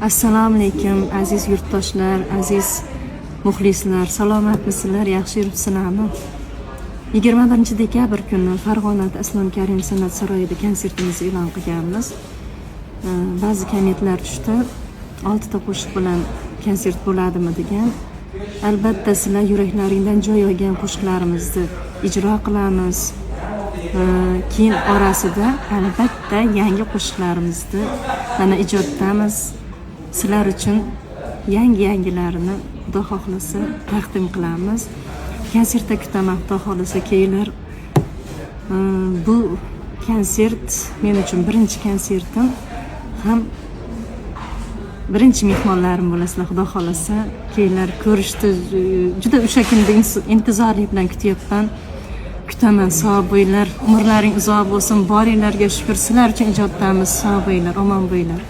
Assalomu alaykum aziz yurtdoshlar, aziz muxlislar, salomatmisizlar, yaxshi yuribsizlarmi? 21 dekabr kuni Farg'onada Islom Karimov san'at saroyida konsertimizni e'lon qilganmiz. Ba'zi kommentlar tushdi. 6 ta qo'shiq bilan konsert bo'ladimi degan. Albatta sizlar yuraklaringdan joy olgan qo'shiqlarimizni ijro qilamiz. Keyin orasida albatta yangi qo'shiqlarimizni mana ijoddamiz. Sizlar uchun yangilarini Xudo xohlasa taqdim qilamiz. Konsertda kutaman, Xudo xohlasa kelinglar. Bu konsert men uchun birinchi konsertim, ham birinchi mehmonlarim bo'lasizlar, Xudo xohlasa. Kelinglar, ko'rishni juda o'sha kunda intizorlik bilan kutyapman. Kutaman, sog' bo'linglar, umrlaring uzoq bo'lsin, boringlarga shukr. Sizlar uchun ijoddamiz, sog' bo'linglar, omon bo'linglar.